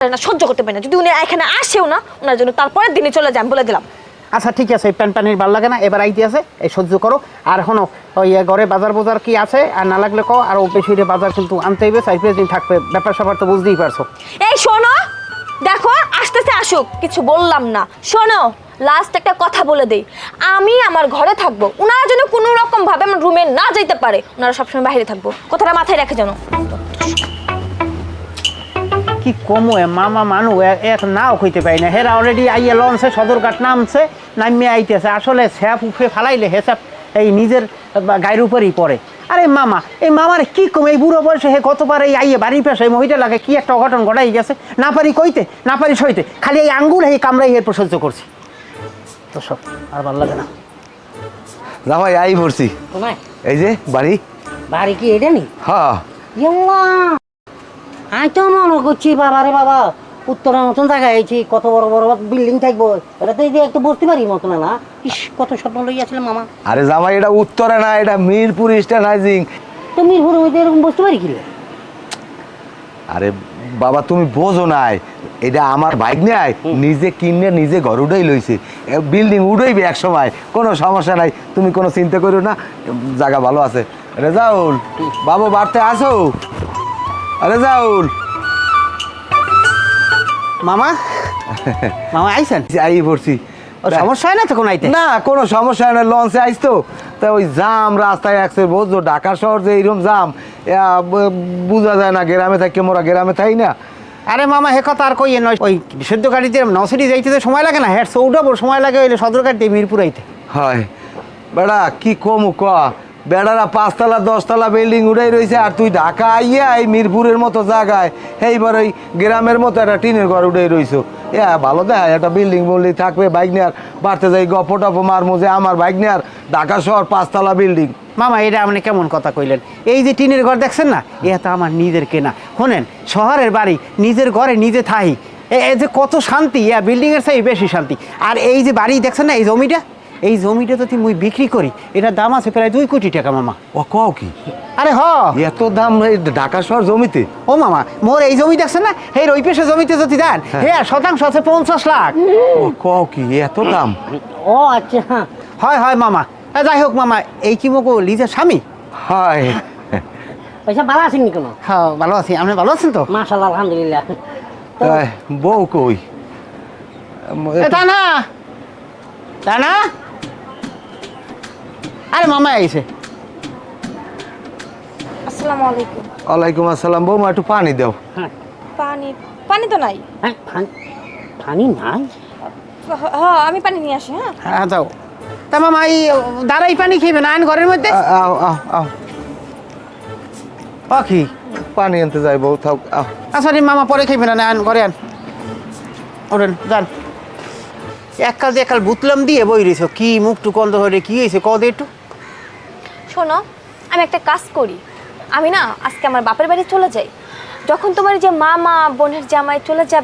না সহ্য করতে পারি না। যদি উনি এখানে আসেও না, ওনার জন্য তারপরের দিনে চলে যায়, আমি বলে দিলাম। আচ্ছা ঠিক আছে, প্যান পানির ভালো লাগে না, এবার আইতে আছে, এই সহ্য করো। আর শোনো, ওই ঘরে বাজার কি আছে, আর না লাগলে কও, আর বেশি বাজার কিন্তু আনতে হইবে, 4-5 দিন থাকবে, ব্যাপার স্যাপার তো বুঝতেই পারছো। এই শোনো, দেখো আসতেছে আসুক, কিছু বললাম না। শোনো, লাস্ট একটা কথা বলে দেই, আমি আমার ঘরে থাকবো, ওনারা যেন কোনো রকম ভাবে আমার রুমে না যেতে পারে, ওনারা সবসময় বাইরে থাকবো, কথাটা মাথায় রেখে যেন। কি কমো মামা মানু এক নাও কইতে পারি না, হেরা অলরেডি আইয়ে লঞ্চে সদরঘাট নামছে, নামিয়ে আইতেছে। আসলে স্যাপ উঠে ফালাইলে হেসাপ এই নিজের গায়ের উপরেই পড়ে। আরে মামা, এই মামার কি কম, এই বুড়ো বয়সে হে কতবার এই আইয়ে বাড়ির পাশে এই মহিলা লাগে কি একটা অঘটন ঘটাই গেছে, না পারি কইতে না পারি সইতে, খালি এই আঙ্গুল এই কামড়াই এরপর সহ্য করছি। তো সব আর ভালো লাগে না। জামাই আই পড়ছি, এই যে বাড়ি। বাড়ি কি এটা নি? হ্যাঁ আমি তো মনে করছি বাবা রে বাবা, উত্তরের মতন জায়গায় আইছি, কত বড় বড় বিল্ডিং থাকবো, এটা তো এই যে একটু বসতে পারি মতো না। ইস, কত স্বপ্ন লইয়াছিলাম মামা। আরে জামাই এটা উত্তরে না, এটা মিরপুর স্টেশন হাইজিং। তো মিরপুরের মধ্যে এরকম বসতে পারি কি? আরে বাবা তুমি বোঝো নাই, এটা আমার বাইক নেয় নিজে কিনে নিজে ঘর উঠেই লইছে, বিল্ডিং উঠেইবে এক সময়, কোনো সমস্যা নাই, তুমি কোনো চিন্তা করো না, জায়গা ভালো আছে। রেজাউল বাবু বাড়তে আসো, আরে জাউল মামা মামা আইছেন? আই পড়ছি। সমস্যা হয় না তো কোনো আইতে? না কোনো সমস্যা হয় না, লঞ্চে আইস তো, তা ওই জাম রাস্তায় একসে বুঝছো, ঢাকা শহর যে এইরকম জাম বোঝা যায় না, গ্রামে থাকি মোরা গ্রামে থাই না। আরে মামা হে কথা আর কই নয়, ওই বিশুদ্ধ গাড়িতে নসিটি যাইতে সময় লাগে না, হেড চৌডাবো সময় লাগে ওইলে সদর গাড়িতে মিরপুর আইতে। হয় বেড়া কি কমু ক, বেড়ারা 5তলা 10তলা বিল্ডিং উড়াই রয়েছে, আর তুই ঢাকা আইয়া এই মিরপুরের মতো জায়গায় এইবার ওই গ্রামের মতো একটা টিনের ঘর উড়াই রইছো। ভালো দেখ, একটা বিল্ডিং বললেই থাকবে, বাইক নেয়ার বাড়তে যাই গপ টপ মারমো যে আমার বাইক নেয়ার, ঢাকা শহর 5তলা বিল্ডিং। মামা এটা আপনি কেমন কথা কইলেন? এই যে টিনের ঘর দেখছেন না, এ তো আমার নিজের কেনা। শোনেন, শহরের বাড়ি নিজের ঘরে নিজে থাই, এই যে কত শান্তি, বিল্ডিংয়ের চাই বেশি শান্তি। আর এই যে বাড়ি দেখছেন না, এই জমিটা যদি মুই বিক্রি করি, এটার দাম আছে প্রায় 2 কোটি টাকা মামা। ও কও কি? আরে হ, এত দাম এই ঢাকা শহর জমিতে? ও মামা, মোর এই জমি দেখছেন না, এই ওই পেশে জমিতে যদি দেন, হ্যাঁ শতাংশ আছে 50 লাখ। ও কও কি, এত দাম? ও আচ্ছা, হয় মামা। যাই হোক মামা, এই কি মগো লিজের স্বামী? হয় পয়সা ভালো আছেন নি কোনো? হ্যাঁ ভালো আছি, আপনি ভালো আছেন তো? মাশাআল্লাহ আলহামদুলিল্লাহ। বউ কই? তা না আরে মামা আইছে। আসসালামু আলাইকুম। ওয়ালাইকুম আসসালাম। বৌমা একটু পানি দাও। পানি তো নাই। হ্যাঁ, পানি নাই? হ্যাঁ আমি পানি নিয়ে আসি। হ্যাঁ হ্যাঁ যাও। তা মামা এই দাঁড়াই পানি খেবেন আইন ঘরের মধ্যে? আও আও আও পাখি পানি আনতে যাই বউ, থাক আও। আচ্ছা রে মামা, পরে খেবেন না, আইন ঘরে আন। ওরেন যান। একাল বুতলাম দিয়ে বই রয়েছ, কি মুখ টু কন্দ হয়ে কি হয়েছে কদ একটু? শোনো, আমি একটা কাজ করি, আমি না আজকে আমার বাপের বাড়ি চলে যাই, যখন তোমার যে মামা বোনের জামাই চলে যাবে